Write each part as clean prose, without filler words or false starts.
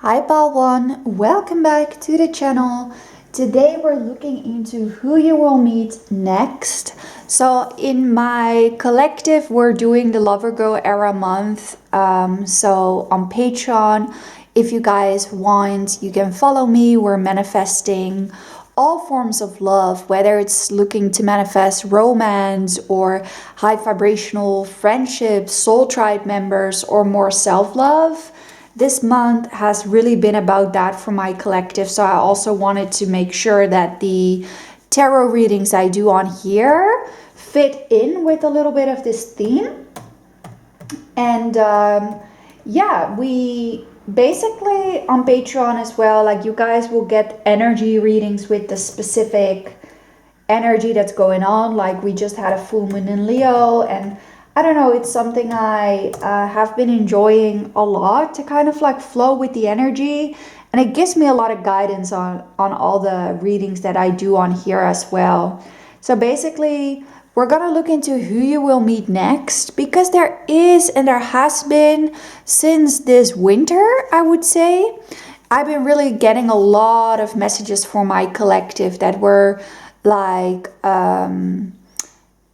Hi Pawan, welcome back to the channel. Today we're looking into who you will meet next. So in my collective we're doing the Lover Girl Era month. So on Patreon, if you guys want, you can follow me. We're manifesting all forms of love, whether it's looking to manifest romance or high vibrational friendships, soul tribe members, or more self-love. This month has really been about that for my collective, so I also wanted to make sure that the tarot readings I do on here fit in with a little bit of this theme. And yeah, we basically on Patreon as well, like you guys will get energy readings with the specific energy that's going on. Like we just had a full moon in Leo, and I don't know, it's something I have been enjoying a lot to kind of like flow with the energy, and it gives me a lot of guidance on all the readings that I do on here as well. So basically we're gonna look into who you will meet next, because there is and there has been since this winter, I would say, I've been really getting a lot of messages for my collective that were like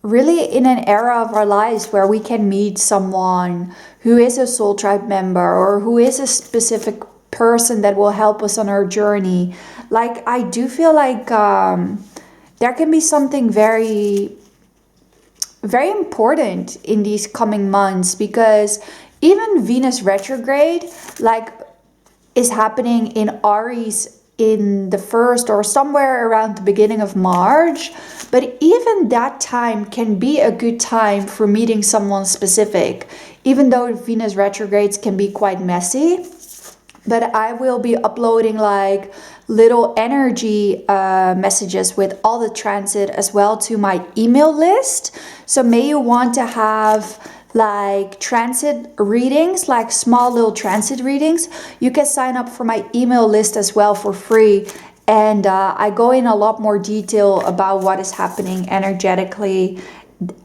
really in an era of our lives where we can meet someone who is a soul tribe member or who is a specific person that will help us on our journey. Like I do feel like there can be something very important in these coming months, because even Venus retrograde like is happening in Aries in the first or somewhere around the beginning of March. But even that time can be a good time for meeting someone specific, even though Venus retrogrades can be quite messy. But I will be uploading like little energy messages with all the transit as well to my email list. So may you want to have like transit readings, like small little transit readings, you can sign up for my email list as well for free. And I go in a lot more detail about what is happening energetically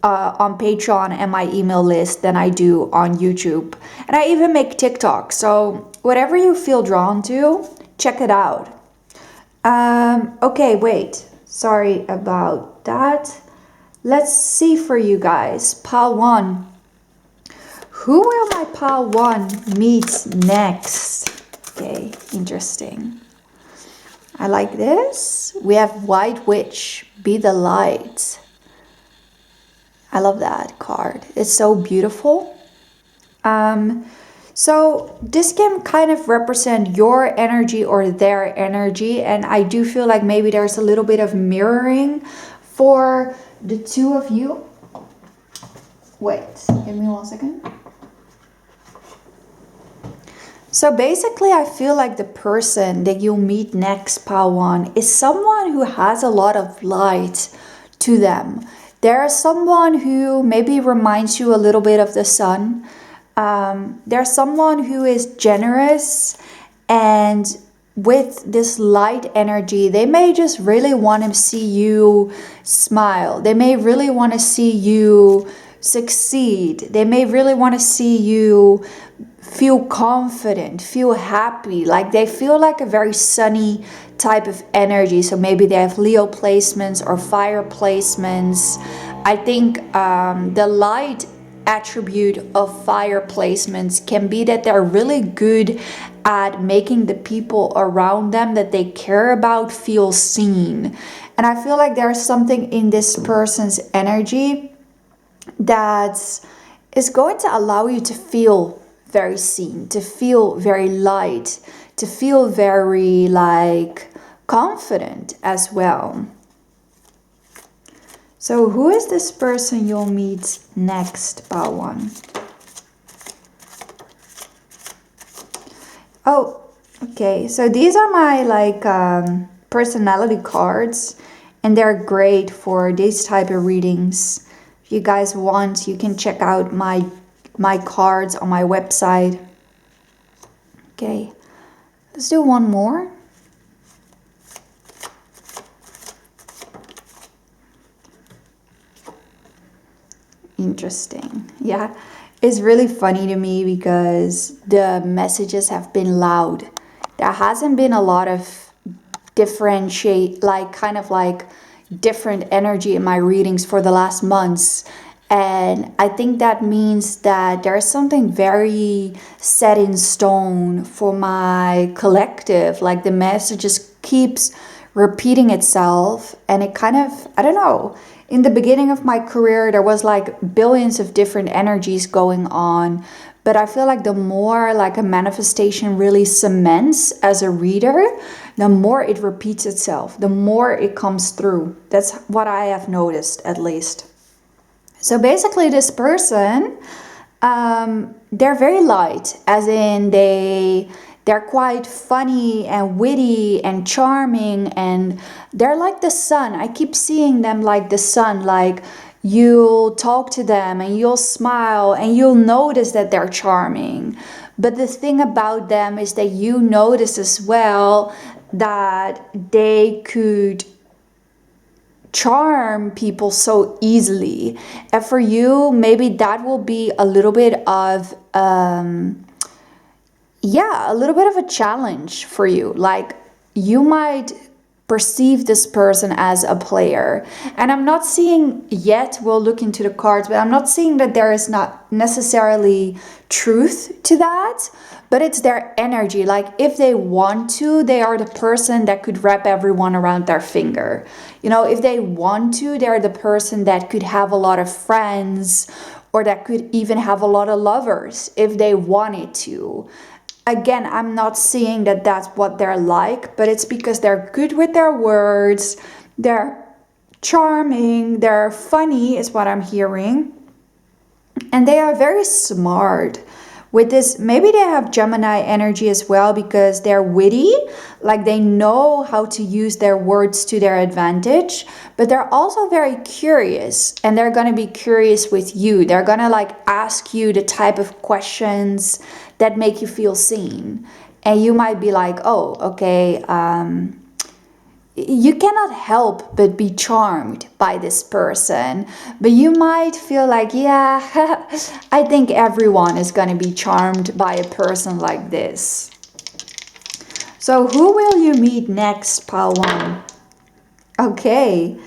on Patreon and my email list than I do on YouTube. And I even make TikTok. So whatever you feel drawn to, check it out. Okay, wait. Sorry about that. Let's see for you guys. Pile 1. Who will my pile 1 meet next? Okay, interesting. I like this. We have White Witch, Be the Light. I love that card. It's so beautiful. So this can kind of represent your energy or their energy, and I do feel like maybe there's a little bit of mirroring for the two of you. Wait, give me 1 second. So basically I feel like the person that you'll meet next, pile 1, is someone who has a lot of light to them. There's someone who maybe reminds you a little bit of the sun. There's someone who is generous, and with this light energy, they may just really want to see you smile. They may really want to see you succeed. They may really want to see you feel confident, feel happy. Like they feel like a very sunny type of energy. So maybe they have Leo placements or fire placements. I think the light attribute of fire placements can be that they're really good at making the people around them that they care about feel seen. And I feel like there's something in this person's energy that is going to allow you to feel very seen, to feel very light, to feel very like confident as well. So who is this person you'll meet next, pile 1? Oh, okay. So these are my like personality cards, and they're great for these type of readings. If you guys want, you can check out my cards on my website. Okay, let's do one more. Interesting. Yeah, it's really funny to me because the messages have been loud. there hasn't been a lot of differentiate, like kind of like different energy in my readings for the last months. And I think that means that there's something very set in stone for my collective. Like the message just keeps repeating itself. And it kind of, I don't know, in the beginning of my career, there was like billions of different energies going on. But I feel like the more like a manifestation really cements as a reader, the more it repeats itself, the more it comes through. That's what I have noticed, at least. So basically this person, they're very light, as in they're quite funny and witty and charming, and they're like the sun. I keep seeing them like the sun, like you'll talk to them and you'll smile and you'll notice that they're charming. But the thing about them is that you notice as well that they could charm people so easily. And for you, maybe that will be a little bit of yeah, a little bit of a challenge for you. Like you might perceive this person as a player, and I'm not seeing yet, we'll look into the cards, but I'm not seeing that there is not necessarily truth to that, but it's their energy. Like if they want to, they are the person that could wrap everyone around their finger. You know, if they want to, they're the person that could have a lot of friends, or that could even have a lot of lovers if they wanted to. Again, I'm not seeing that that's what they're like, but it's because they're good with their words, they're charming, they're funny is what I'm hearing, and they are very smart. With this, maybe they have Gemini energy as well, because they're witty, like they know how to use their words to their advantage, but they're also very curious, and they're going to be curious with you. They're going to like ask you the type of questions that make you feel seen. And you might be like, oh, okay, you cannot help but be charmed by this person. But you might feel like, yeah, I think everyone is going to be charmed by a person like this. So who will you meet next, pile 1? Okay,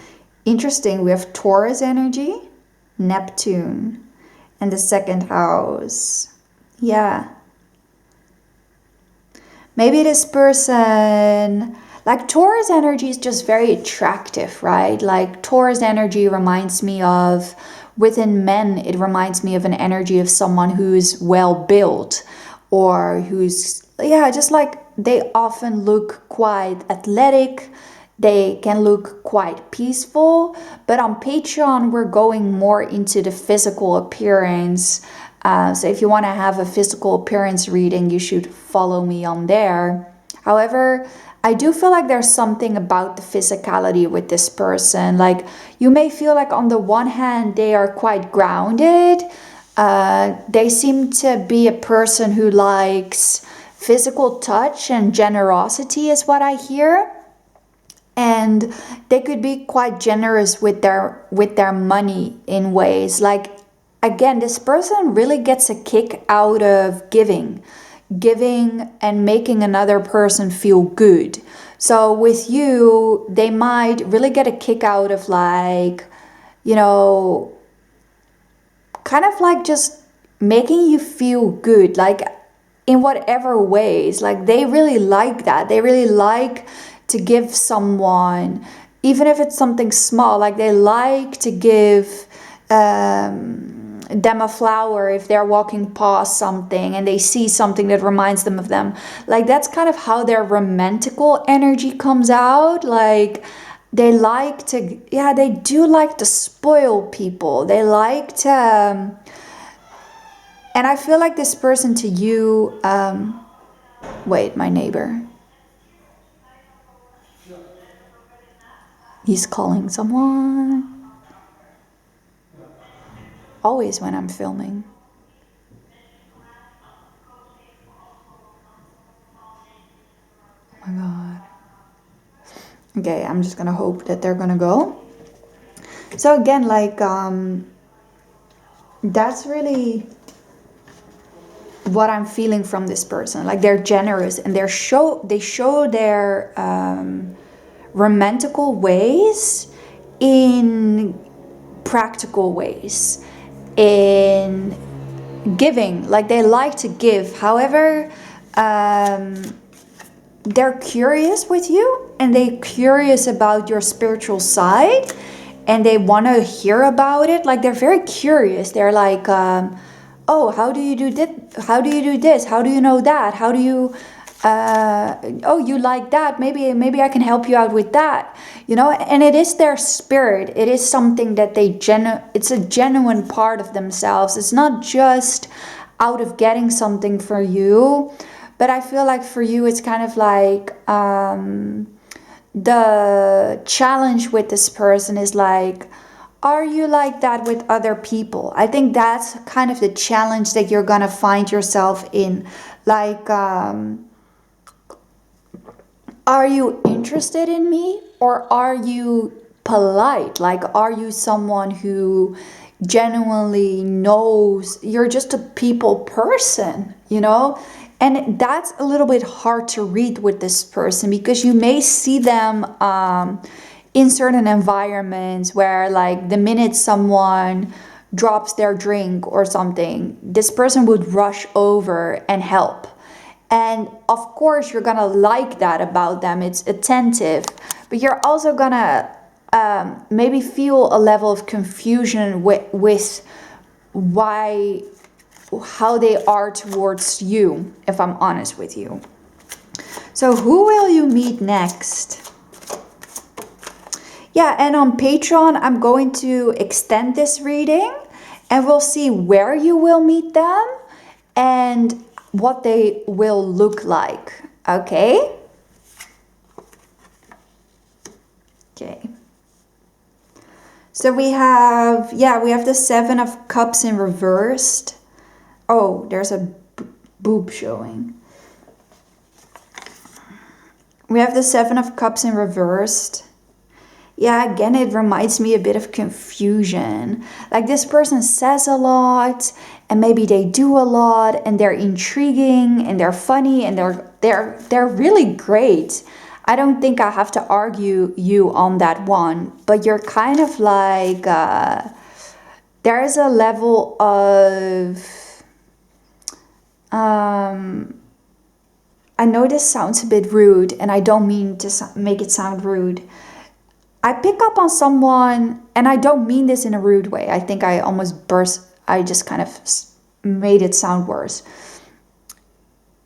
interesting. We have Taurus energy, Neptune, and the 2nd house. Yeah. Maybe this person, like Taurus energy is just very attractive, right? Like Taurus energy reminds me of, within men, it reminds me of an energy of someone who's well built, or who's, yeah, just like they often look quite athletic. They can look quite peaceful. But on Patreon, we're going more into the physical appearance. So if you want to have a physical appearance reading, you should follow me on there. However, I do feel like there's something about the physicality with this person. Like you may feel like on the one hand, they are quite grounded. They seem to be a person who likes physical touch and generosity is what I hear. And they could be quite generous with their money in ways. Like, again, this person really gets a kick out of giving and making another person feel good. So with you, they might really get a kick out of, like, you know, kind of like just making you feel good, like in whatever ways. Like they really like that. They really like to give someone, even if it's something small. Like they like to give them a flower if they're walking past something and they see something that reminds them of them. Like that's kind of how their romantical energy comes out. Like they like to, yeah, they do like to spoil people. They like to, and I feel like this person to you, wait, my neighbor. He's calling someone. Always when I'm filming. Oh my God. Okay, I'm just gonna hope that they're gonna go. So again, like, that's really, what I'm feeling from this person. Like they're generous and they show their romantical ways in practical ways, in giving. Like they like to give. However, they're curious with you and they're curious about your spiritual side and they want to hear about it. Like they're very curious. They're like, oh, how do you do this? How do you do this? How do you know that? How do you, oh, you like that? Maybe I can help you out with that. You know, and it is their spirit. It is something that it's a genuine part of themselves. It's not just out of getting something for you. But I feel like for you, it's kind of like the challenge with this person is like, are you like that with other people? I think that's kind of the challenge that you're gonna find yourself in. Like, are you interested in me or are you polite? Like, are you someone who genuinely knows you're just a people person, you know? And that's a little bit hard to read with this person because you may see them in certain environments where like the minute someone drops their drink or something, this person would rush over and help. And of course you're gonna like that about them. It's attentive, but you're also gonna maybe feel a level of confusion with how they are towards you, if I'm honest with you. So who will you meet next? Yeah, and on Patreon, I'm going to extend this reading and we'll see where you will meet them and what they will look like. Okay? Okay. So we have the Seven of Cups in reversed. Oh, there's a boob showing. We have the Seven of Cups in reversed. Yeah, again, it reminds me a bit of confusion. Like this person says a lot and maybe they do a lot and they're intriguing and they're funny and they're really great. I don't think I have to argue you on that one, but you're kind of like, there is a level of, I know this sounds a bit rude and I don't mean to make it sound rude. I pick up on someone, and I don't mean this in a rude way. I think I almost burst. I just kind of made it sound worse.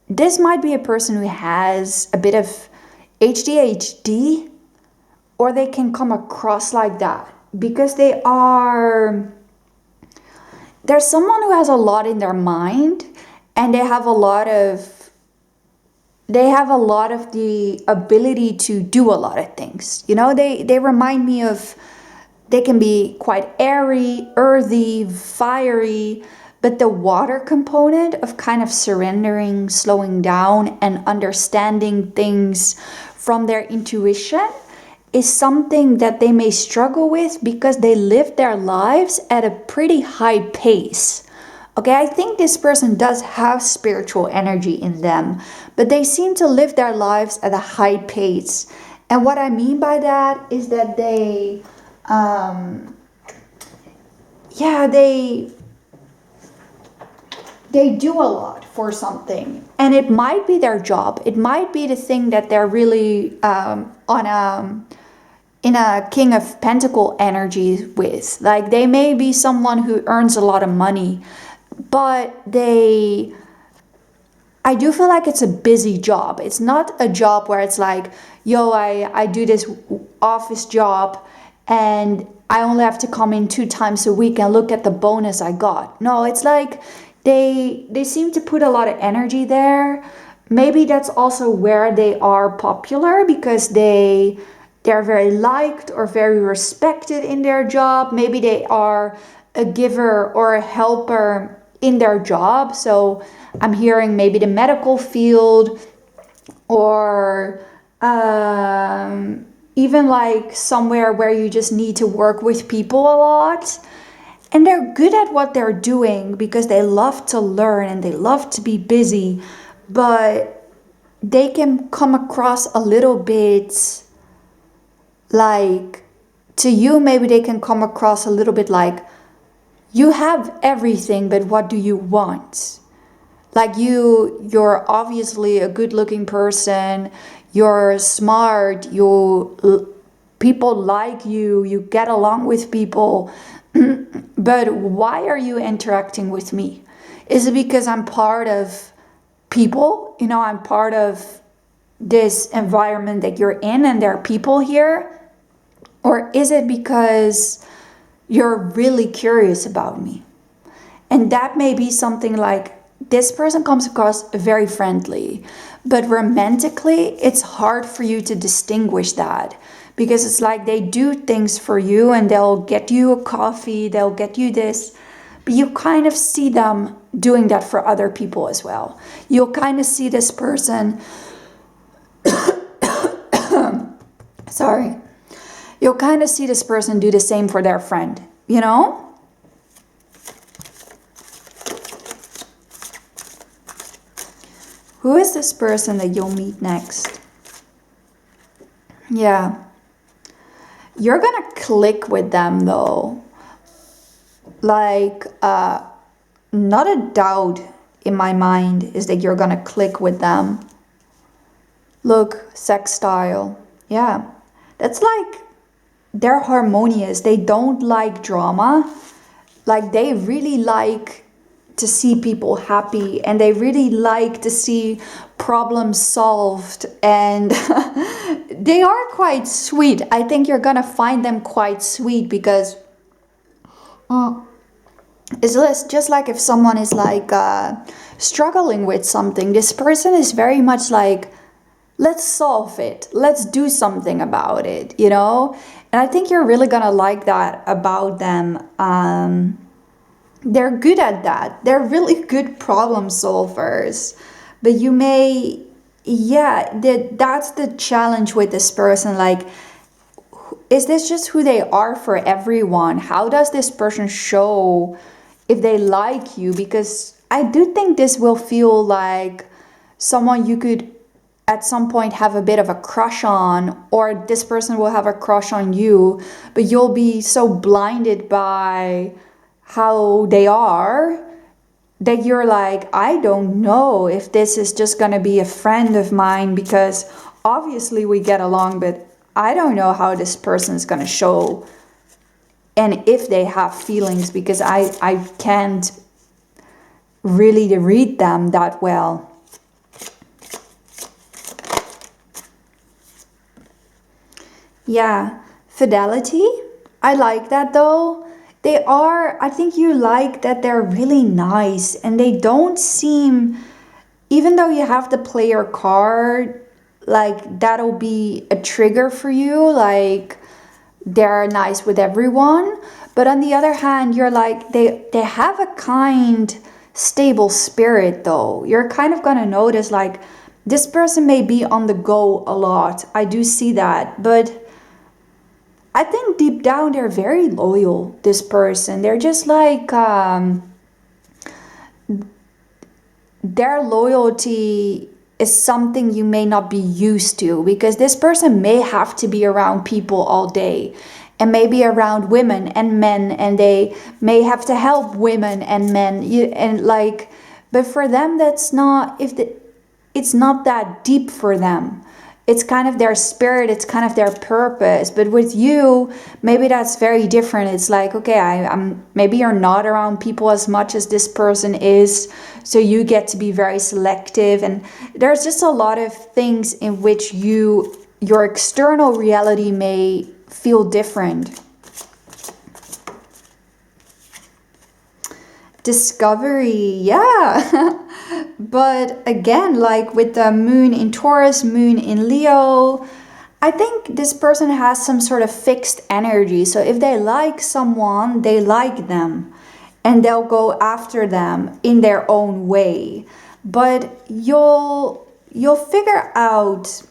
This might be a person who has a bit of ADHD, or they can come across like that because there's someone who has a lot in their mind, and they have a lot of the ability to do a lot of things. You know, they remind me of, they can be quite airy, earthy, fiery, but the water component of kind of surrendering, slowing down, and understanding things from their intuition is something that they may struggle with because they live their lives at a pretty high pace. Okay, I think this person does have spiritual energy in them, but they seem to live their lives at a high pace. And what I mean by that is that they do a lot for something. And it might be their job. It might be the thing that they're really in a King of Pentacle energy with. Like they may be someone who earns a lot of money, but I do feel like it's a busy job. It's not a job where it's like, yo, I do this office job and I only have to come in 2 times a week and look at the bonus I got. No, it's like they seem to put a lot of energy there. Maybe that's also where they are popular because they're very liked or very respected in their job. Maybe they are a giver or a helper in their job. So I'm hearing maybe the medical field or even like somewhere where you just need to work with people a lot. And they're good at what they're doing because they love to learn and they love to be busy, but they can come across a little bit like, to you, maybe they can come across a little bit like, you have everything, but what do you want? Like you're obviously a good-looking person, you're smart, people like you, you get along with people, but why are you interacting with me? Is it because I'm part of people? You know, I'm part of this environment that you're in and there are people here? Or is it because you're really curious about me? And that may be something like, this person comes across very friendly, but romantically, it's hard for you to distinguish that, because it's like they do things for you and they'll get you a coffee, they'll get you this, but you kind of see them doing that for other people as well. You'll kind of see this person, sorry, you'll kind of see this person do the same for their friend, you know? Who is this person that you'll meet next? Yeah. You're gonna click with them though. Like, not a doubt in my mind is that you're gonna click with them. Look, sextile. Yeah. That's like, they're harmonious. They don't like drama. Like, they really like to see people happy, and they really like to see problems solved, and they are quite sweet. I think you're gonna find them quite sweet, because it's just like if someone is like struggling with something, this person is very much like, let's solve it, let's do something about it, you know? And I think you're really gonna like that about them. They're good at that. They're really good problem solvers. But you may, yeah, that's the challenge with this person. Like, is this just who they are for everyone? How does this person show if they like you? Because I do think this will feel like someone you could at some point have a bit of a crush on, or this person will have a crush on you, but you'll be so blinded by how they are that you're like, I don't know if this is just gonna be a friend of mine, because obviously we get along, but I don't know how this person is gonna show and if they have feelings, because I can't really read them that well. Yeah, fidelity. I like that though. They are, I think you like that they're really nice, and they don't seem, even though you have the player card, like that'll be a trigger for you, like they're nice with everyone. But on the other hand, you're like, they have a kind, stable spirit though. You're kind of gonna notice like, this person may be on the go a lot. I do see that, but I think deep down they're very loyal, this person. They're just like, their loyalty is something you may not be used to, because this person may have to be around people all day, and maybe around women and men, and they may have to help women and men. But for them, that's not, it's not that deep for them. It's kind of their spirit, it's kind of their purpose. But with you, maybe that's very different. It's like, okay, I'm maybe you're not around people as much as this person is, so you get to be very selective. And there's just a lot of things in which your external reality may feel different. Discovery, yeah. But again, like with the moon in Taurus, moon in Leo, I think this person has some sort of fixed energy. So if they like someone, they like them, and they'll go after them in their own way. But you'll figure out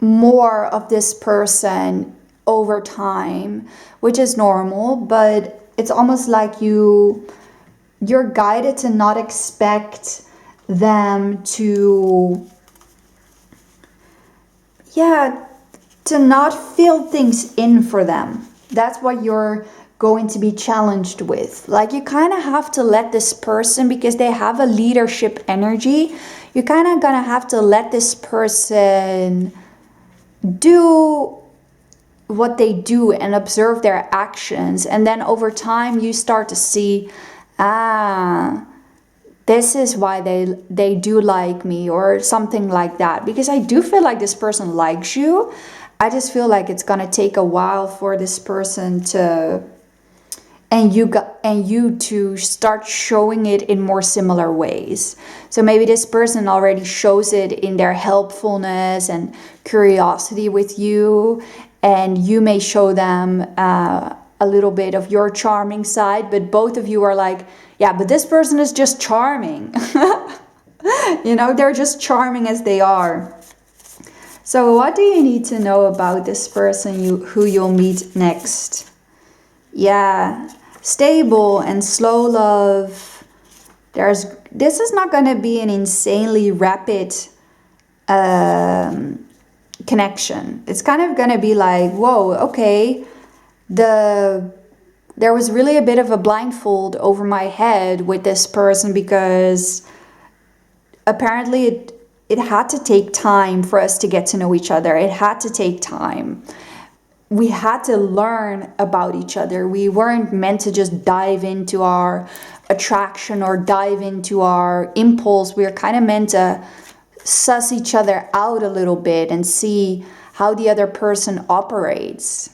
more of this person over time, which is normal. But it's almost like you're guided to not expect them to, yeah, to not fill things in for them. That's what you're going to be challenged with. Like, you kind of have to let this person, because they have a leadership energy, you're kind of gonna have to let this person do what they do and observe their actions. And then over time you start to see, this is why they do like me, or something like that. Because I do feel like this person likes you. I just feel like it's gonna take a while for this person to, and you to start showing it in more similar ways. So maybe this person already shows it in their helpfulness and curiosity with you, and you may show them a little bit of your charming side, but both of you are like, yeah, but this person is just charming. You know, they're just charming as they are. So what do you need to know about this person who you'll meet next? Yeah, stable and slow love. This is not going to be an insanely rapid connection. It's kind of going to be like, whoa, okay, there was really a bit of a blindfold over my head with this person, because apparently it had to take time for us to get to know each other. It had to take time. We had to learn about each other. We weren't meant to just dive into our attraction or dive into our impulse. We were kind of meant to suss each other out a little bit and see how the other person operates.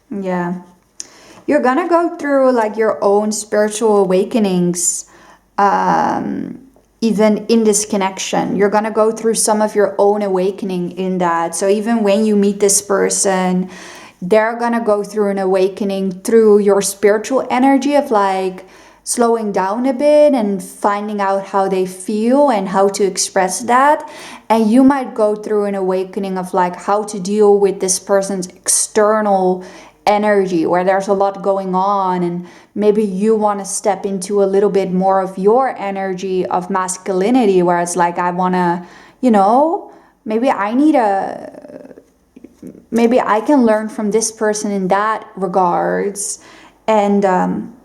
Yeah. You're gonna go through like your own spiritual awakenings, even in this connection. You're gonna go through some of your own awakening in that. So even when you meet this person, they're gonna go through an awakening through your spiritual energy of like slowing down a bit and finding out how they feel and how to express that. And you might go through an awakening of like how to deal with this person's external energy, where there's a lot going on, and maybe you want to step into a little bit more of your energy of masculinity, where it's like, I want to, you know, maybe I can learn from this person in that regards. And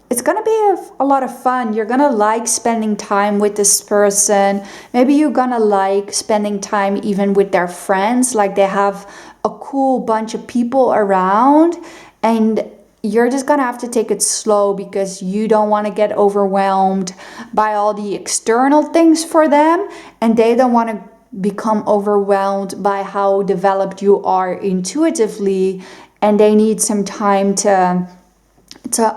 it's gonna be a lot of fun. You're gonna like spending time with this person. Maybe you're gonna like spending time even with their friends, like they have a cool bunch of people around, and you're just gonna have to take it slow, because you don't want to get overwhelmed by all the external things for them, and they don't want to become overwhelmed by how developed you are intuitively, and they need some time to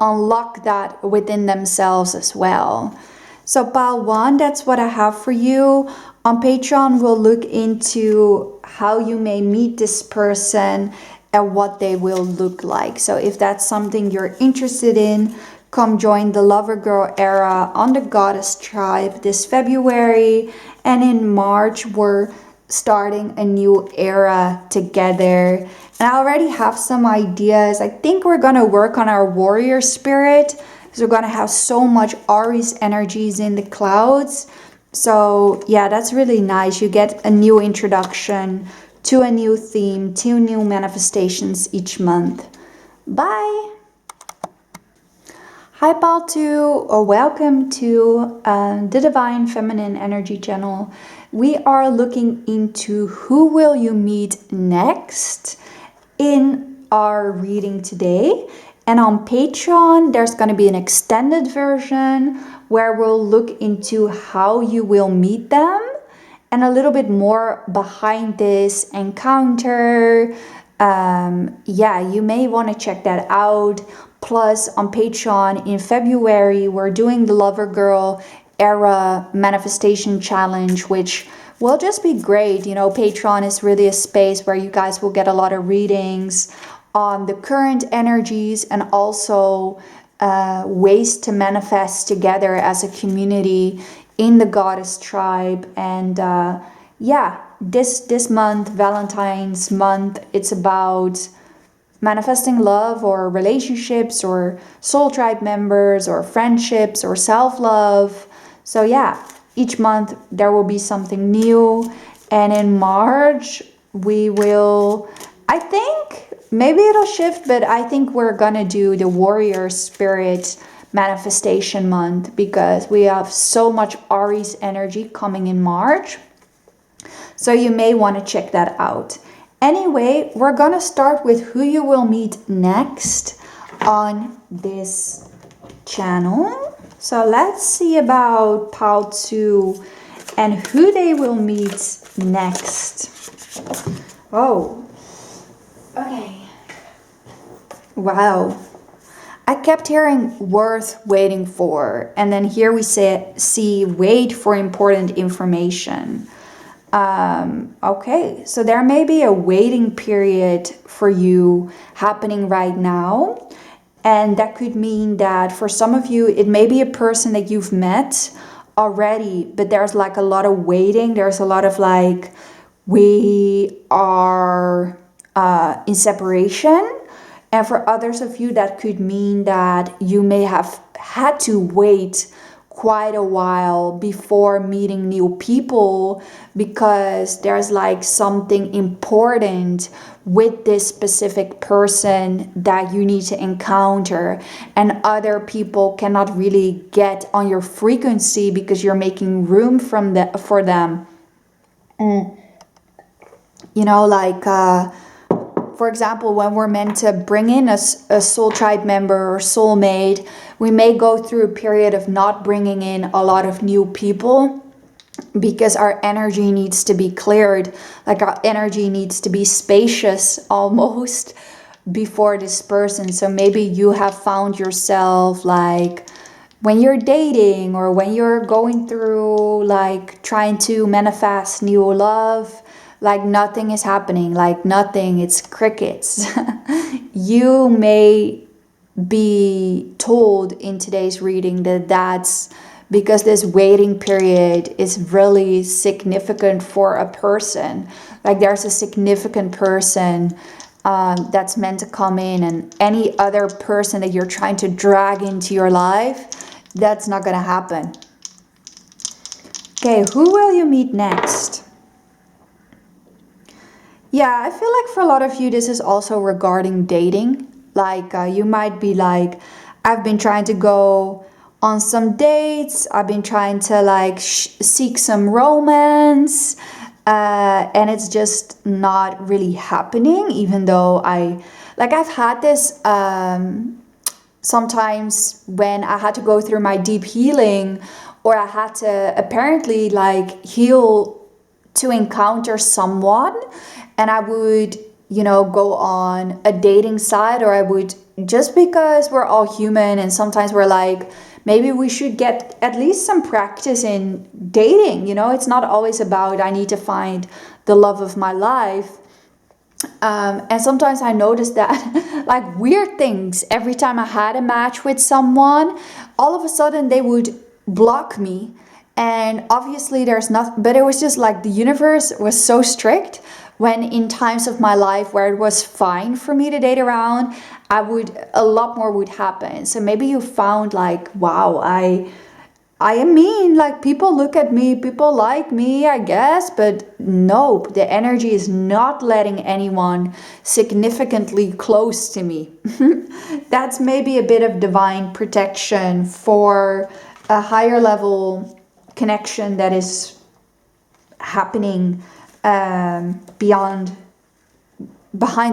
unlock that within themselves as well. So pile 1, that's what I have for you. On Patreon, we'll look into how you may meet this person and what they will look like. So if that's something you're interested in, come join the Lover Girl era on the Goddess Tribe this February. And in March, we're starting a new era together. And I already have some ideas. I think we're going to work on our warrior spirit, because we're going to have so much Aries energies in the clouds. So yeah, that's really nice. You get a new introduction to a new theme, 2 new manifestations each month. Bye! Hi Pal 2, or welcome to the Divine Feminine Energy channel. We are looking into who will you meet next in our reading today. And on Patreon, there's going to be an extended version where we'll look into how you will meet them and a little bit more behind this encounter. Yeah, you may want to check that out. Plus, on Patreon in February, we're doing the Lover Girl era manifestation challenge, which will just be great. You know, Patreon is really a space where you guys will get a lot of readings on the current energies, and also ways to manifest together as a community in the Goddess Tribe. And yeah, this month, Valentine's month, it's about manifesting love or relationships or soul tribe members or friendships or self-love. So yeah, each month there will be something new. And in March, we will, I think, maybe it'll shift, but I think we're gonna do the warrior spirit manifestation month because we have so much Aries energy coming in March. So you may want to check that out. Anyway, we're gonna start with who you will meet next on this channel. So let's see about 𝐂𝐀𝐏𝐿 and who they will meet next. Oh, okay. Wow. I kept hearing worth waiting for, and then here we see wait for important information. Okay, so there may be a waiting period for you happening right now. And that could mean that for some of you, it may be a person that you've met already, but there's like a lot of waiting. There's a lot of like, we are in separation. And for others of you, that could mean that you may have had to wait quite a while before meeting new people because there's like something important with this specific person that you need to encounter, and other people cannot really get on your frequency because you're making room for them. You know, like for example, when we're meant to bring in a soul tribe member or soulmate, we may go through a period of not bringing in a lot of new people because our energy needs to be cleared. Like our energy needs to be spacious almost before this person. So maybe you have found yourself like when you're dating or when you're going through like trying to manifest new love, like nothing is happening, like nothing, it's crickets. You may be told in today's reading that that's because this waiting period is really significant for a person. Like there's a significant person that's meant to come in, and any other person that you're trying to drag into your life, that's not gonna happen. Okay, who will you meet next? Yeah, I feel like for a lot of you, this is also regarding dating. Like you might be like, I've been trying to go on some dates. I've been trying to like seek some romance. And it's just not really happening, even though I've had this sometimes when I had to go through my deep healing, or I had to apparently like heal to encounter someone. And I would, you know, go on a dating site, or I would, just because we're all human and sometimes we're like, maybe we should get at least some practice in dating. You know, it's not always about I need to find the love of my life. And sometimes I noticed that like weird things, every time I had a match with someone, all of a sudden they would block me. And obviously there's nothing, but it was just like the universe was so strict. When in times of my life where it was fine for me to date around, a lot more would happen. So maybe you found like, wow, I am mean, like people look at me, people like me, I guess, but nope, the energy is not letting anyone significantly close to me. That's maybe a bit of divine protection for a higher level connection that is happening behind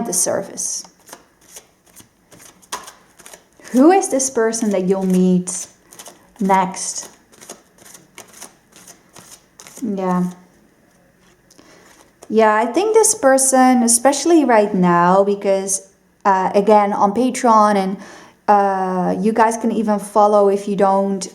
the surface. Who is this person that you'll meet next? Yeah, I think this person, especially right now, because again on Patreon, and you guys can even follow if you don't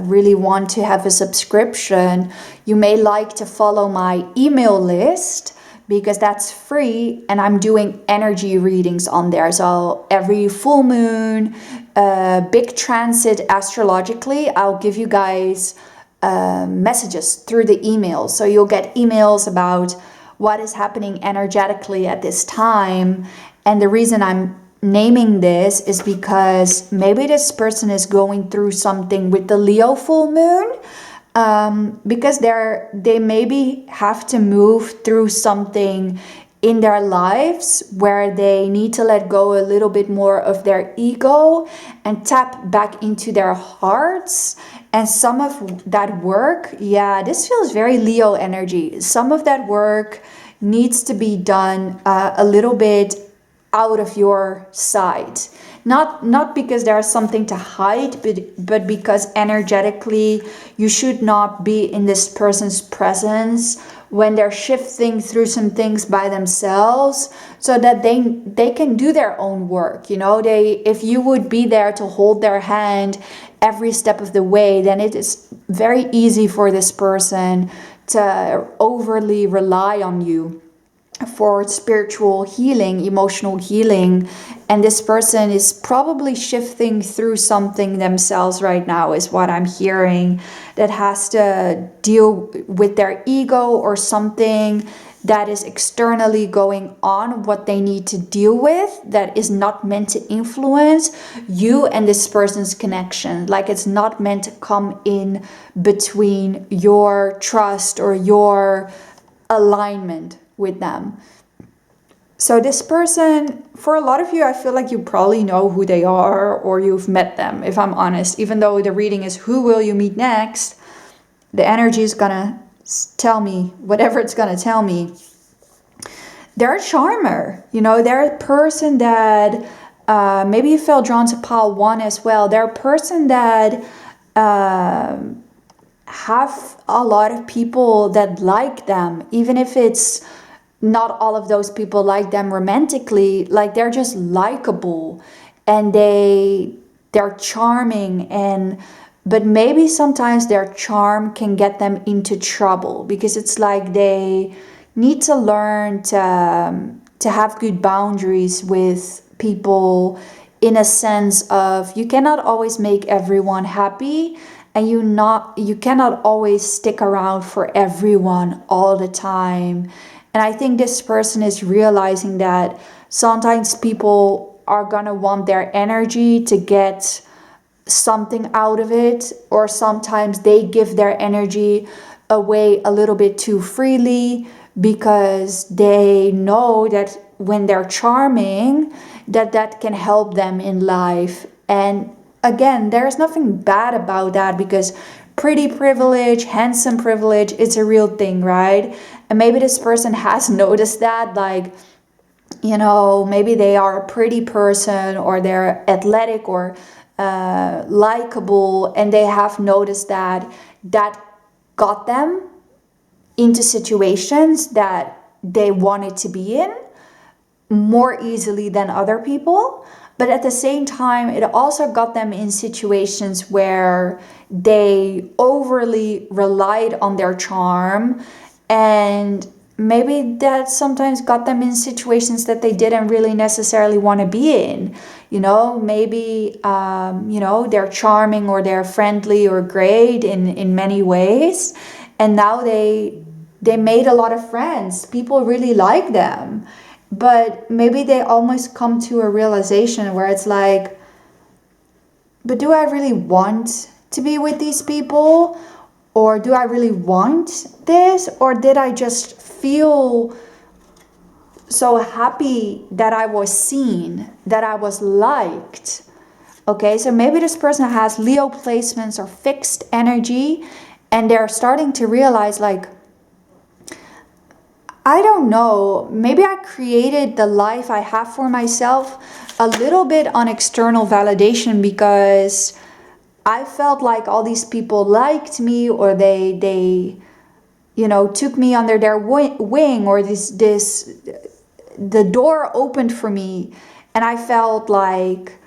really want to have a subscription. You may like to follow my email list because that's free, and I'm doing energy readings on there. So every full moon, big transit astrologically, I'll give you guys messages through the emails. So you'll get emails about what is happening energetically at this time. And the reason I'm naming this is because maybe this person is going through something with the Leo full moon, because they maybe have to move through something in their lives where they need to let go a little bit more of their ego and tap back into their hearts. And some of that work, yeah, this feels very Leo energy. Some of that work needs to be done a little bit out of your sight. Not because there's something to hide, but because energetically you should not be in this person's presence when they're shifting through some things by themselves, so that they can do their own work. You know, if you would be there to hold their hand every step of the way, then it is very easy for this person to overly rely on you for spiritual healing, emotional healing. And this person is probably shifting through something themselves right now, is what I'm hearing, that has to deal with their ego or something that is externally going on, what they need to deal with, that is not meant to influence you and this person's connection. Like, it's not meant to come in between your trust or your alignment with them. So this person, for a lot of you, I feel like you probably know who they are, or you've met them, if I'm honest. Even though the reading is who will you meet next, the energy is gonna tell me whatever it's gonna tell me. They're a charmer, you know, they're a person that maybe you felt drawn to pile 1 as well. They're a person that have a lot of people that like them, even if it's not all of those people like them romantically. Like, they're just likable and they're charming, but maybe sometimes their charm can get them into trouble, because it's like they need to learn to have good boundaries with people, in a sense of you cannot always make everyone happy, and you cannot always stick around for everyone all the time. And I think this person is realizing that sometimes people are gonna want their energy to get something out of it, or sometimes they give their energy away a little bit too freely, because they know that when they're charming, that can help them in life. And again, there's nothing bad about that, because pretty privilege, handsome privilege, it's a real thing, right? And maybe this person has noticed that, like, you know, maybe they are a pretty person, or they're athletic, or likable, and they have noticed that got them into situations that they wanted to be in more easily than other people. But at the same time, it also got them in situations where they overly relied on their charm, and maybe that sometimes got them in situations that they didn't really necessarily want to be in. You know, maybe, you know, they're charming, or they're friendly, or great in many ways. And now they made a lot of friends. People really like them. But maybe they almost come to a realization where it's like, but do I really want to be with these people? Or do I really want this? Or did I just feel so happy that I was seen, that I was liked? Okay, so maybe this person has Leo placements or fixed energy, and they're starting to realize, like, I don't know, maybe I created the life I have for myself a little bit on external validation, because I felt like all these people liked me, or they you know, took me under their wing, or the door opened for me, and I felt like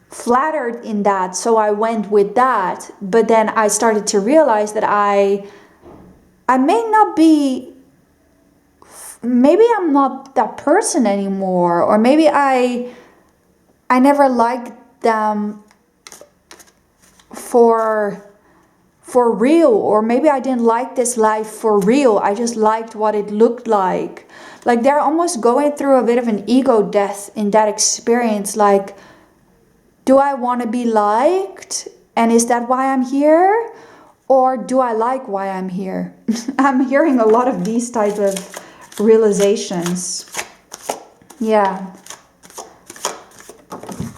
flattered in that, so I went with that. But then I started to realize that I may not be, maybe I'm not that person anymore, or maybe I never liked them for for real, or maybe I didn't like this life for real. I just liked what it looked like. Like they're almost going through a bit of an ego death in that experience. Like, do I want to be liked? And is that why I'm here? Or do I like why I'm here? I'm hearing a lot of these type of realizations. Yeah.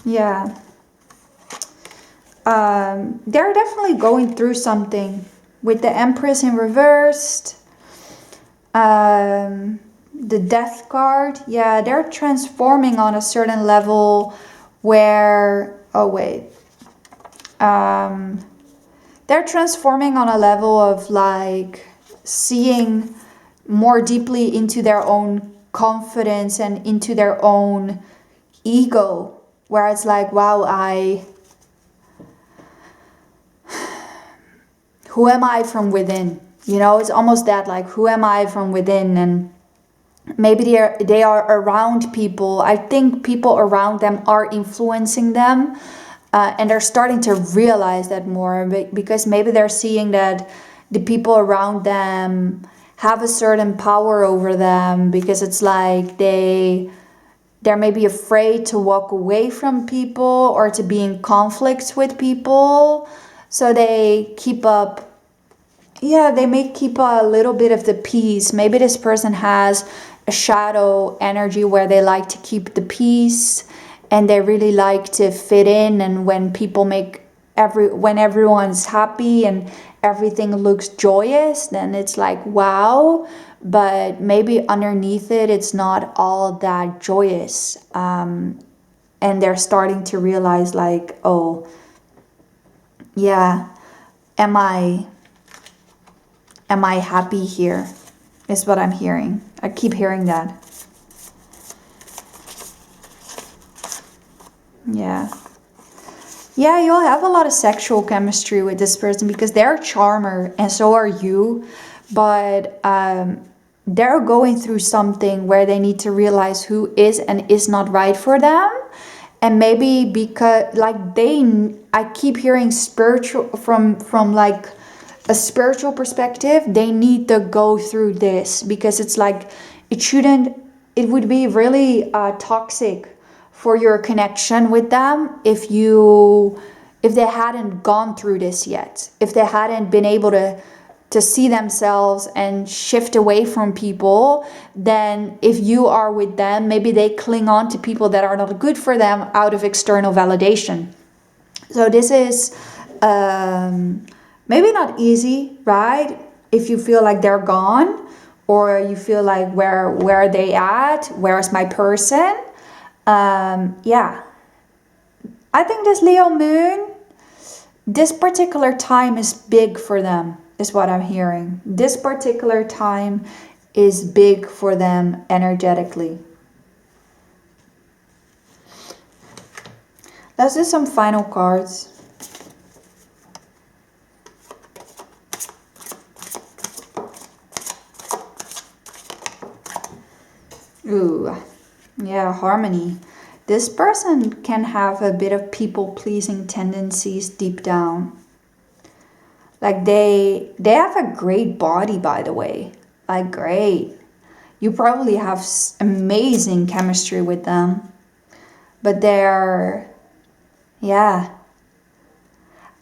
Yeah. They're definitely going through something. With the Empress in reversed. The Death card. Yeah, they're transforming on a certain level where... Oh, wait. They're transforming on a level of like seeing more deeply into their own confidence and into their own ego, where it's like, wow, who am I from within? You know, it's almost that, like, who am I from within? And maybe they are around people. I think people around them are influencing them. And they're starting to realize that more, because maybe they're seeing that the people around them have a certain power over them, because it's like they're maybe afraid to walk away from people or to be in conflicts with people. So they keep up, yeah, they may keep a little bit of the peace. Maybe this person has a shadow energy where they like to keep the peace. And they really like to fit in, and when people when everyone's happy and everything looks joyous, then it's like, wow. But maybe underneath it, it's not all that joyous. And they're starting to realize, like, oh, yeah, am I happy here? Is what I'm hearing. I keep hearing that. Yeah. Yeah, you'll have a lot of sexual chemistry with this person, because they're a charmer and so are you. But they're going through something where they need to realize who is and is not right for them. And maybe because, like, I keep hearing spiritual, from like a spiritual perspective, they need to go through this, because it's like, it would be really toxic for your connection with them if they hadn't gone through this yet, if they hadn't been able to see themselves and shift away from people. Then if you are with them, maybe they cling on to people that are not good for them out of external validation. So this is maybe not easy, right? If you feel like they're gone, or you feel like, where are they at? Where's my person? Yeah, I think this Leo moon, this particular time is big for them, is what I'm hearing. This particular time is big for them energetically. Let's do some final cards. Ooh. Yeah, harmony. This person can have a bit of people-pleasing tendencies deep down. Like they have a great body, by the way. Like, great. You probably have amazing chemistry with them. But yeah.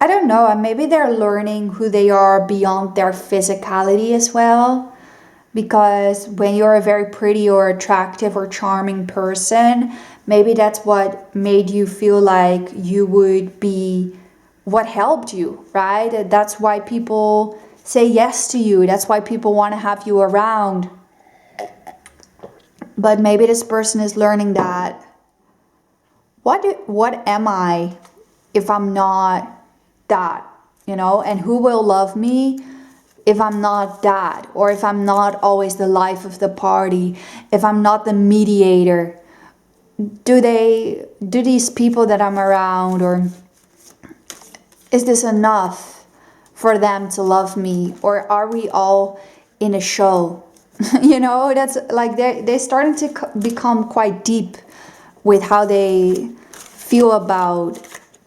I don't know, maybe they're learning who they are beyond their physicality as well. Because when you're a very pretty or attractive or charming person, maybe that's what made you feel like you would be, what helped you, right? That's why people say yes to you. That's why people want to have you around. But maybe this person is learning that, what am I if I'm not that, you know? And who will love me if I'm not that, or if I'm not always the life of the party, if I'm not the mediator? Do these people that I'm around, or is this enough for them to love me? Or are we all in a show? You know, that's like they're starting to become quite deep with how they feel about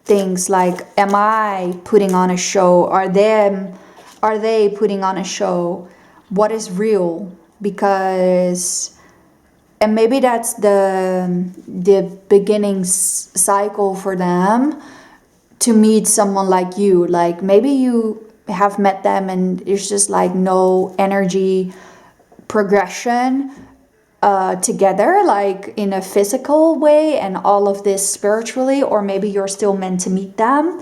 things like, am I putting on a show? Are they putting on a show? What is real? Because, and maybe that's the beginning cycle for them to meet someone like you. Like maybe you have met them and there's just like no energy progression together, like in a physical way, and all of this spiritually, or maybe you're still meant to meet them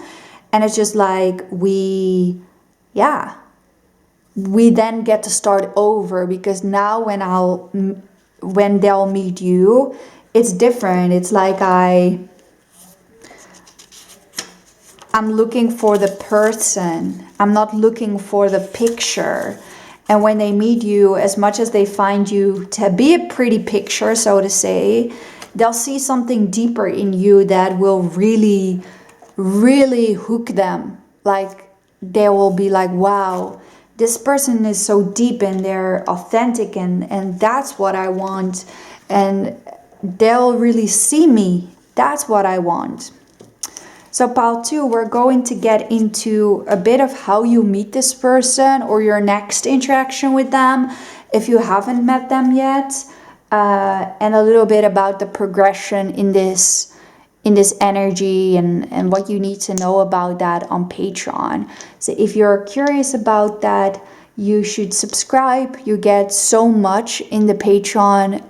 and it's just like we then get to start over, because now when they'll meet you, it's different. It's like I'm looking for the person. I'm not looking for the picture. And when they meet you, as much as they find you to be a pretty picture, so to say, they'll see something deeper in you that will really, really hook them. Like they will be like, wow, this person is so deep and they're authentic, and that's what I want. And they'll really see me. That's what I want. So pile 2, we're going to get into a bit of how you meet this person or your next interaction with them if you haven't met them yet, and a little bit about the progression in this energy and what you need to know about that on Patreon. So if you're curious about that, you should subscribe. You get so much in the Patreon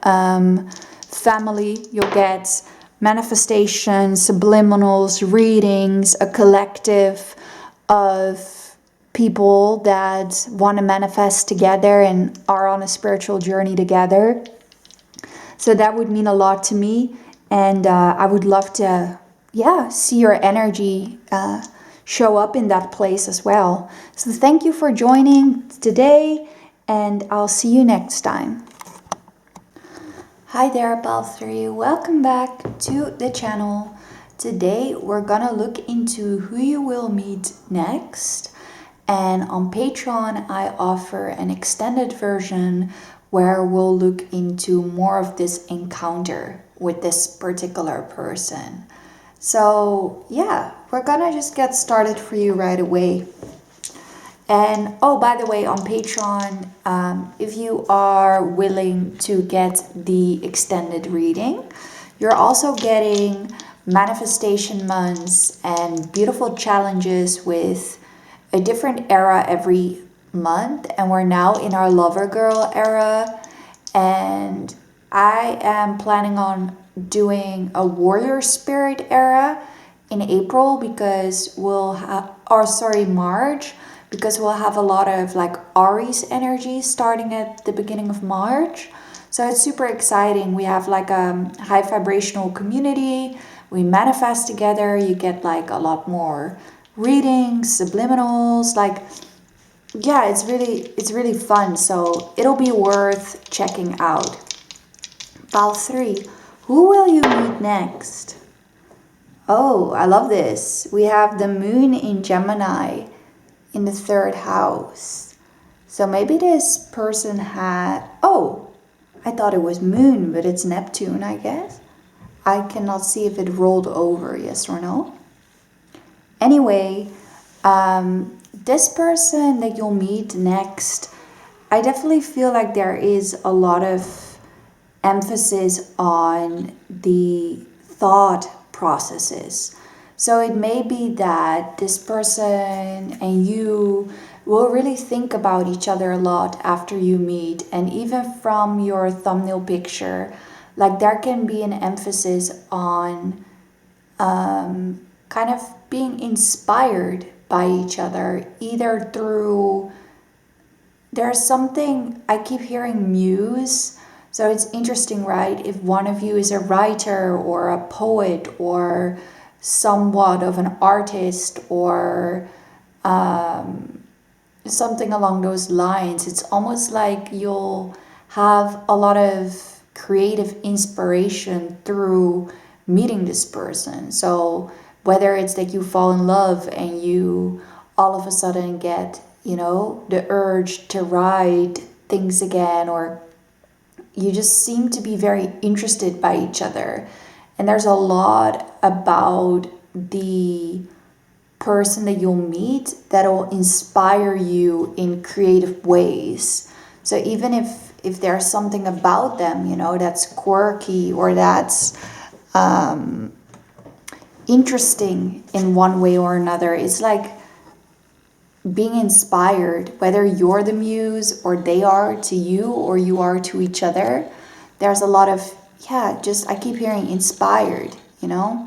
family. You'll get manifestations, subliminals, readings, a collective of people that want to manifest together and are on a spiritual journey together. So that would mean a lot to me, and I would love to see your energy show up in that place as well. So thank you for joining today, and I'll see you next time. Hi there, pile 3. Welcome back to the channel. Today we're gonna look into who you will meet next. And on Patreon, I offer an extended version where we'll look into more of this encounter with this particular person. So yeah, we're gonna just get started for you right away. And oh, by the way, on Patreon, if you are willing to get the extended reading, you're also getting manifestation months and beautiful challenges with a different era every month. And we're now in our LOVERGIRL era. And I am planning on doing a warrior spirit era in April, because we'll have, or sorry, March, because we'll have a lot of like Aries energy starting at the beginning of March. So it's super exciting. We have like a high vibrational community. We manifest together. You get like a lot more readings, subliminals, like yeah, it's really fun. So it'll be worth checking out. Pile 3, who will you meet next? Oh, I love this. We have the moon in Gemini in the 3rd house. So maybe this person had, oh, I thought it was moon, but it's Neptune, I guess. I cannot see if it rolled over, yes or no. Anyway, this person that you'll meet next, I definitely feel like there is a lot of emphasis on the thought processes. So it may be that this person and you will really think about each other a lot after you meet. And even from your thumbnail picture, like there can be an emphasis on kind of being inspired by each other, either through, there's something, I keep hearing muse. So it's interesting, right? If one of you is a writer or a poet or somewhat of an artist or something along those lines, it's almost like you'll have a lot of creative inspiration through meeting this person. So whether it's that you fall in love and you all of a sudden get, you know, the urge to write things again, or you just seem to be very interested by each other. And there's a lot about the person that you'll meet that will inspire you in creative ways. So even if there's something about them, you know, that's quirky or that's interesting in one way or another, it's like being inspired, whether you're the muse or they are to you or you are to each other. There's a lot of, yeah, just I keep hearing inspired, you know.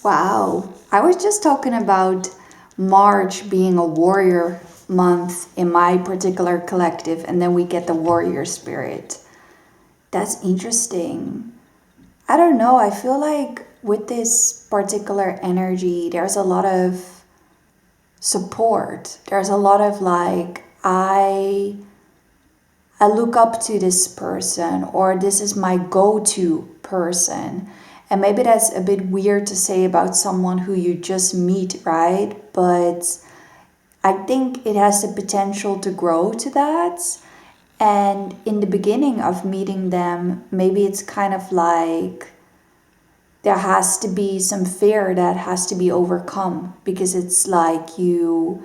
Wow, I was just talking about March being a warrior month in my particular collective, and then we get the warrior spirit. That's interesting. I don't know, I feel like with this particular energy, there's a lot of support. There's a lot of like, I look up to this person, or this is my go-to person. And maybe that's a bit weird to say about someone who you just meet, right? But I think it has the potential to grow to that. And in the beginning of meeting them, maybe it's kind of like there has to be some fear that has to be overcome, because it's like you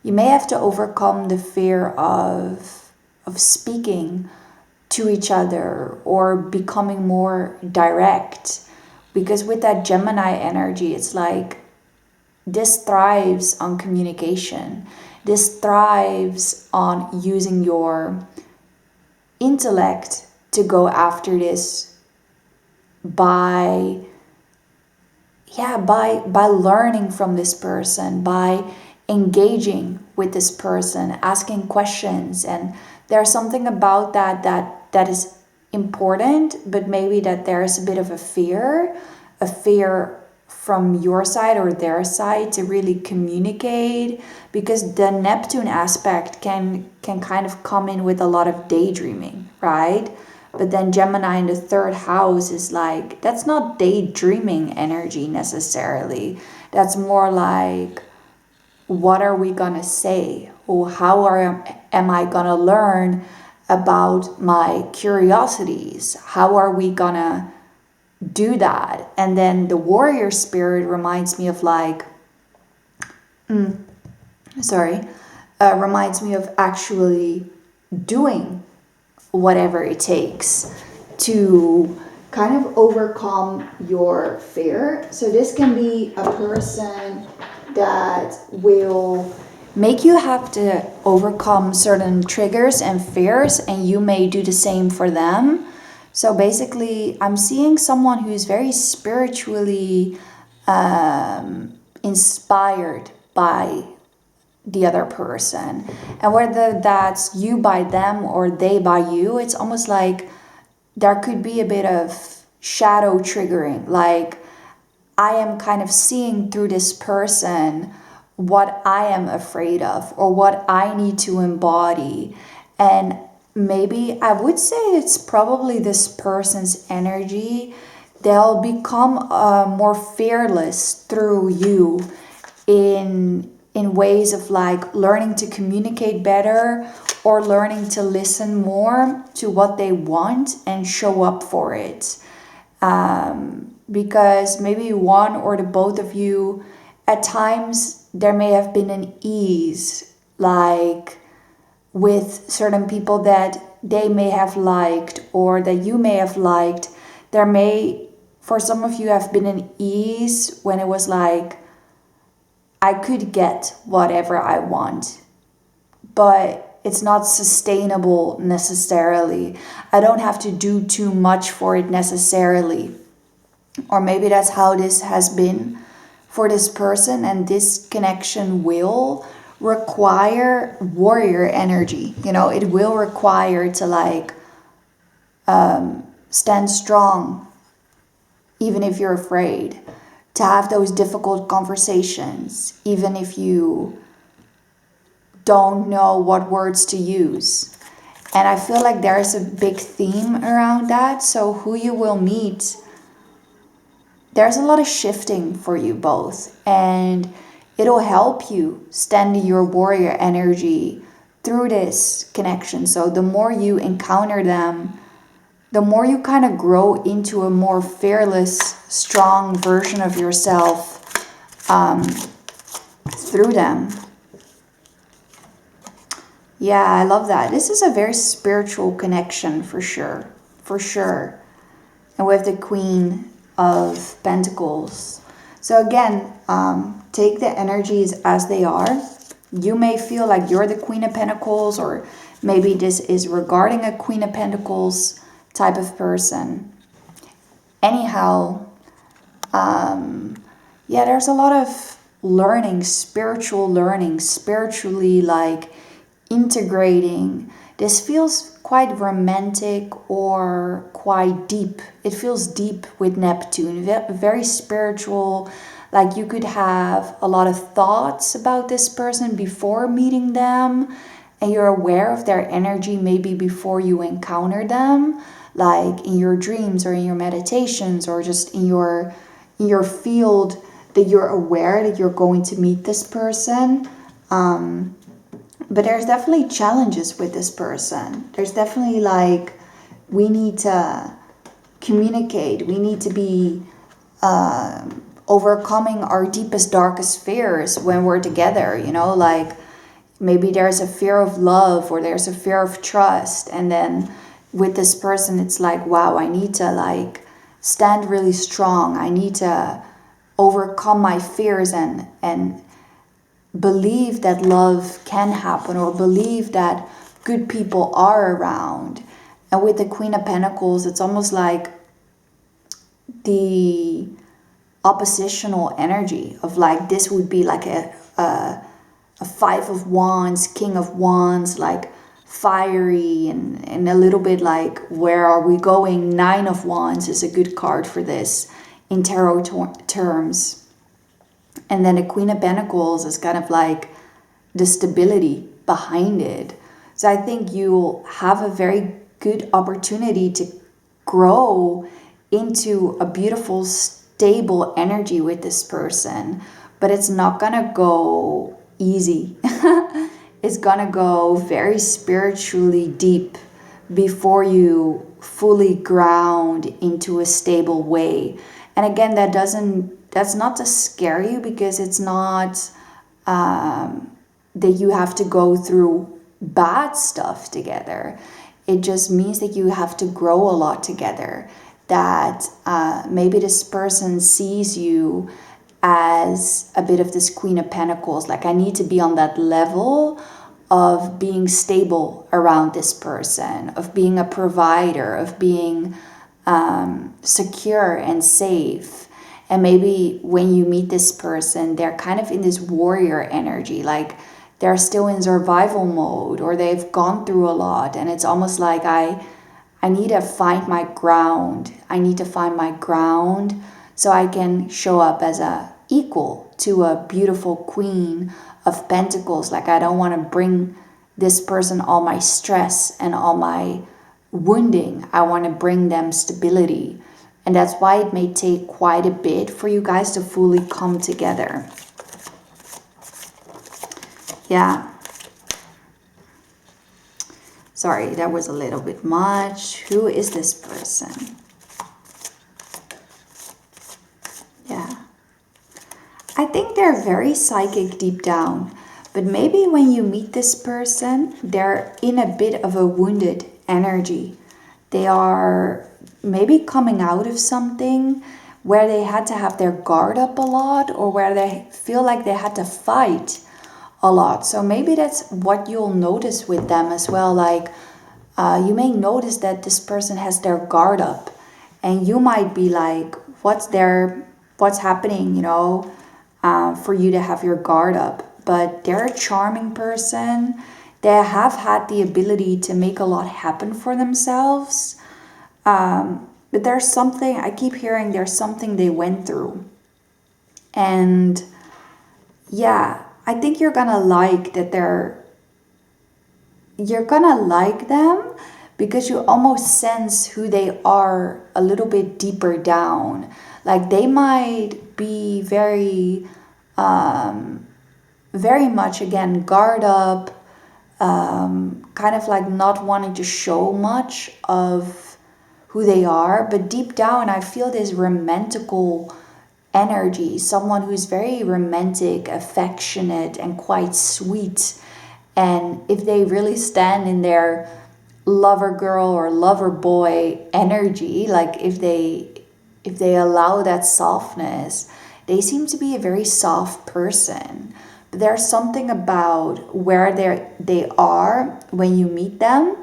may have to overcome the fear of speaking to each other or becoming more direct. Because with that Gemini energy, it's like this thrives on communication. This thrives on using your intellect to go after this by learning from this person, by engaging with this person, asking questions. And there's something about that is important, but maybe that there's a bit of a fear from your side or their side to really communicate, because the Neptune aspect can kind of come in with a lot of daydreaming, right? But then Gemini in the third house is like, that's not daydreaming energy necessarily. That's more like, what are we gonna say? Or am I gonna learn about my curiosities? How are we gonna do that? And then the warrior spirit reminds me of like, reminds me of actually doing whatever it takes to kind of overcome your fear. So this can be a person that will make you have to overcome certain triggers and fears, and you may do the same for them. So basically, I'm seeing someone who's very spiritually inspired by the other person. And whether that's you by them or they by you, it's almost like there could be a bit of shadow triggering. Like, I am kind of seeing through this person what I am afraid of or what I need to embody. And maybe I would say it's probably this person's energy. They'll become more fearless through you in ways of like learning to communicate better or learning to listen more to what they want and show up for it. Because maybe one or the both of you, at times there may have been an ease, like with certain people that they may have liked or that you may have liked. There may, for some of you, have been an ease when it was like, I could get whatever I want, but it's not sustainable necessarily. I don't have to do too much for it necessarily. Or maybe that's how this has been for this person, and this connection will require warrior energy. You know, it will require to like stand strong, even if you're afraid, to have those difficult conversations, even if you don't know what words to use. And I feel like there's a big theme around that. So who you will meet, there's a lot of shifting for you both, and it'll help you stand in your warrior energy through this connection. So the more you encounter them, the more you kind of grow into a more fearless, strong version of yourself through them. Yeah, I love that. This is a very spiritual connection for sure. For sure. And with the Queen of Pentacles. So again, take the energies as they are. You may feel like you're the Queen of Pentacles, or maybe this is regarding a Queen of Pentacles type of person. Anyhow, yeah, there's a lot of learning, spiritually like integrating. This feels quite romantic or quite deep. It feels deep with Neptune, very spiritual. Like you could have a lot of thoughts about this person before meeting them, and you're aware of their energy maybe before you encounter them, like in your dreams or in your meditations or just in your field, that you're aware that you're going to meet this person. But there's definitely challenges with this person. There's definitely like, we need to communicate. We need to be overcoming our deepest, darkest fears when we're together, you know, like maybe there's a fear of love or there's a fear of trust. And then with this person, it's like, wow, I need to like stand really strong. I need to overcome my fears and believe that love can happen, or believe that good people are around. And with the Queen of Pentacles, it's almost like the oppositional energy of like, this would be like a Five of Wands, King of Wands, like fiery and a little bit like, where are we going? Nine of Wands is a good card for this in tarot terms. And then the Queen of Pentacles is kind of like the stability behind it. So I think you'll have a very good opportunity to grow into a beautiful, stable energy with this person. But it's not gonna go easy. It's gonna go very spiritually deep before you fully ground into a stable way. And again, that's not to scare you, because it's not that you have to go through bad stuff together. It just means that you have to grow a lot together. That maybe this person sees you as a bit of this Queen of Pentacles. Like, I need to be on that level of being stable around this person, of being a provider, of being secure and safe. And maybe when you meet this person, they're kind of in this warrior energy, like they're still in survival mode, or they've gone through a lot, and it's almost like I need to find my ground. I need to find my ground so I can show up as a equal to a beautiful Queen of Pentacles. Like, I don't want to bring this person all my stress and all my wounding. I want to bring them stability. And that's why it may take quite a bit for you guys to fully come together. Yeah. Sorry, that was a little bit much. Who is this person? Yeah. I think they're very psychic deep down. But maybe when you meet this person, they're in a bit of a wounded energy. They are maybe coming out of something where they had to have their guard up a lot, or where they feel like they had to fight a lot. So maybe that's what you'll notice with them as well. Like, you may notice that this person has their guard up, and you might be like, what's happening, you know, for you to have your guard up. But they're a charming person. They have had the ability to make a lot happen for themselves. But there's something, I keep hearing there's something they went through. And yeah, I think you're gonna like that you're gonna like them, because you almost sense who they are a little bit deeper down. Like, they might be very much, again, guard up, kind of like not wanting to show much of who they are, but deep down I feel this romantical energy, someone who's very romantic, affectionate, and quite sweet. And if they really stand in their lover girl or lover boy energy, like if they allow that softness, they seem to be a very soft person. But there's something about where they are when you meet them,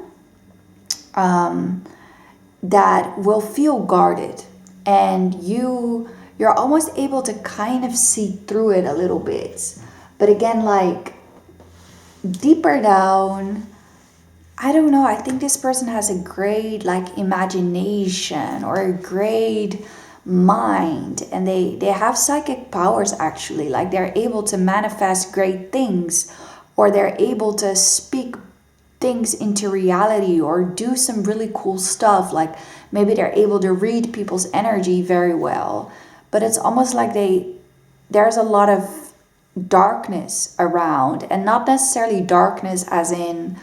that will feel guarded, and you're almost able to kind of see through it a little bit. But again, like deeper down, I don't know, I think this person has a great like imagination or a great mind, and they have psychic powers actually, like they're able to manifest great things, or they're able to speak things into reality, or do some really cool stuff, like maybe they're able to read people's energy very well. But it's almost like there's a lot of darkness around, and not necessarily darkness as in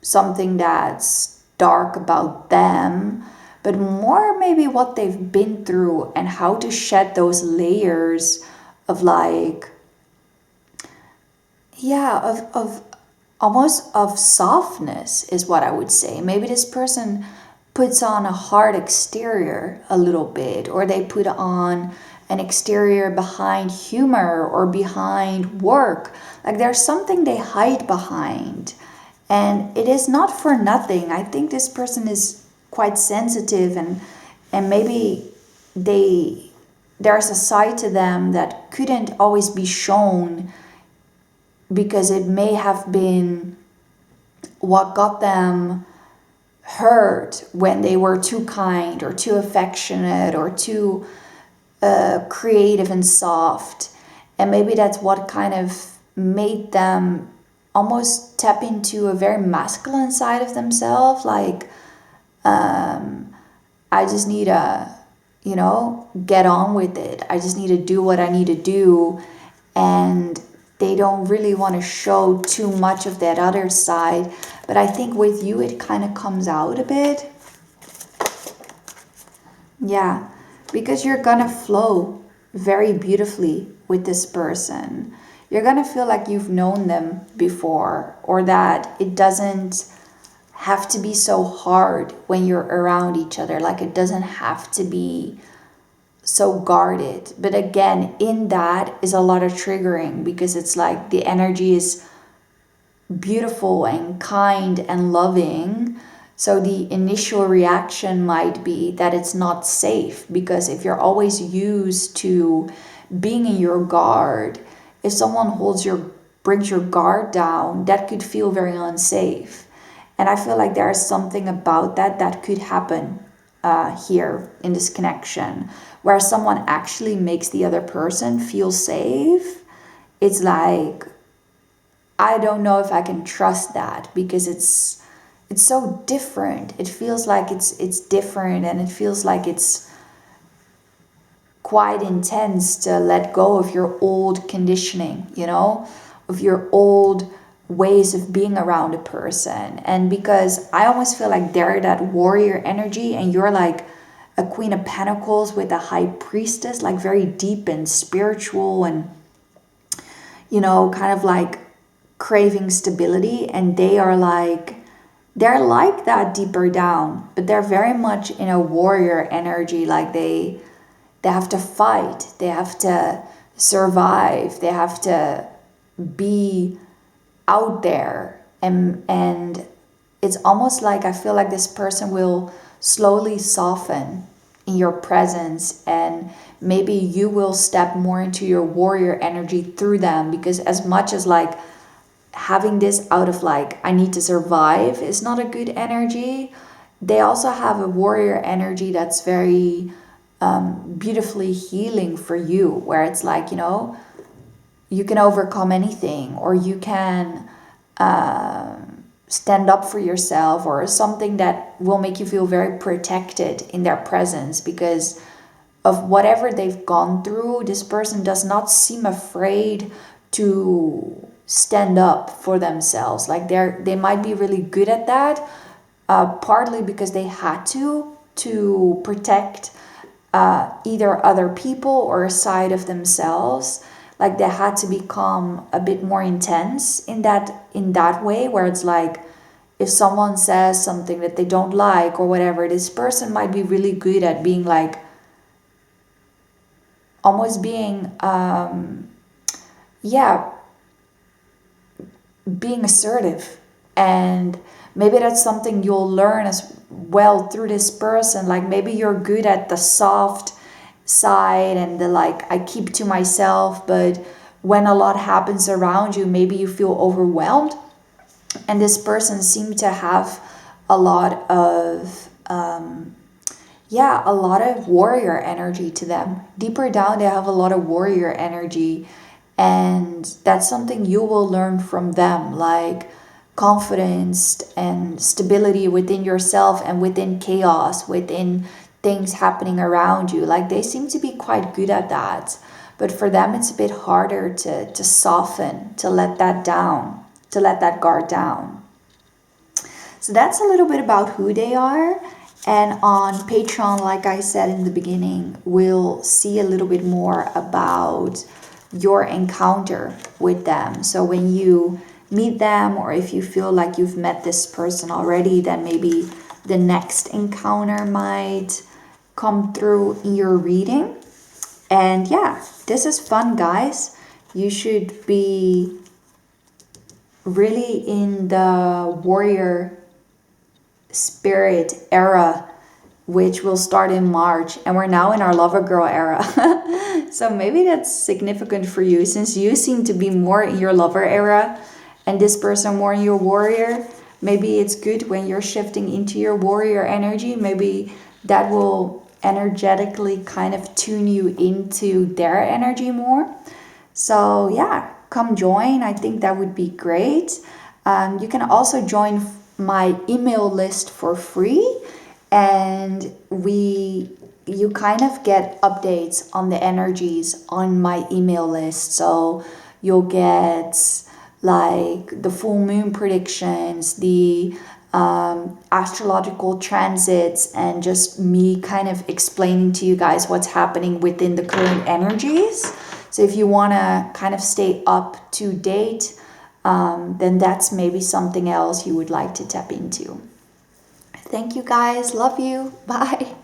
something that's dark about them, but more maybe what they've been through and how to shed those layers of like, yeah, of almost of softness is what I would say. Maybe this person puts on a hard exterior a little bit, or they put on an exterior behind humor or behind work. Like there's something they hide behind, and it is not for nothing. I think this person is quite sensitive, and maybe there's a side to them that couldn't always be shown, because it may have been what got them hurt when they were too kind or too affectionate or too creative and soft. And maybe that's what kind of made them almost tap into a very masculine side of themselves, like I just need to get on with it, I just need to do what I need to do. And they don't really want to show too much of that other side. But I think with you it kind of comes out a bit. Yeah, because you're gonna flow very beautifully with this person. You're gonna feel like you've known them before, or that it doesn't have to be so hard when you're around each other. Like it doesn't have to be so guarded. But again, in that is a lot of triggering, because it's like the energy is beautiful and kind and loving. So the initial reaction might be that it's not safe, because if you're always used to being in your guard, if someone brings your guard down, that could feel very unsafe. And I feel like there's something about that could happen here in this connection, where someone actually makes the other person feel safe. It's like, I don't know if I can trust that, because it's so different. It feels like it's different, and it feels like it's quite intense to let go of your old conditioning, of your old ways of being around a person. And because I almost feel like they're that warrior energy, and you're like a Queen of Pentacles with a High Priestess, like very deep and spiritual, and kind of like craving stability. And they're like that deeper down, but they're very much in a warrior energy. Like they have to fight, they have to survive, they have to be out there, and it's almost like I feel like this person will slowly soften in your presence, and maybe you will step more into your warrior energy through them. Because as much as like having this out of like I need to survive is not a good energy, they also have a warrior energy that's very beautifully healing for you, where it's like you can overcome anything, or you can stand up for yourself, or something that will make you feel very protected in their presence. Because of whatever they've gone through, this person does not seem afraid to stand up for themselves. Like they might be really good at that, partly because they had to protect either other people or a side of themselves. Like they had to become a bit more intense in that way, where it's like, if someone says something that they don't like or whatever, this person might be really good at being like, almost being being assertive. And maybe that's something you'll learn as well through this person. Like maybe you're good at the soft side and the like, I keep to myself, but when a lot happens around you, maybe you feel overwhelmed. And this person seemed to have a lot of warrior energy to them. Deeper down, they have a lot of warrior energy, and that's something you will learn from them, like confidence and stability within yourself and within chaos, within things happening around you. Like they seem to be quite good at that, but for them it's a bit harder to soften, to let that down, to let that guard down. So that's a little bit about who they are. And on Patreon, like I said in the beginning, we'll see a little bit more about your encounter with them. So when you meet them, or if you feel like you've met this person already, then maybe the next encounter might come through in your reading. And yeah, this is fun, guys. You should be really in the warrior spirit era, which will start in March, and we're now in our lover girl era. So maybe that's significant for you, since you seem to be more in your lover era and this person more in your warrior. Maybe it's good when you're shifting into your warrior energy. Maybe that will energetically kind of tune you into their energy more. So yeah, come join. I think that would be great. You can also join my email list for free, and you kind of get updates on the energies on my email list. So you'll get like the full moon predictions, the astrological transits, and just me kind of explaining to you guys what's happening within the current energies. So if you want to kind of stay up to date, then that's maybe something else you would like to tap into. Thank you guys. Love you. Bye.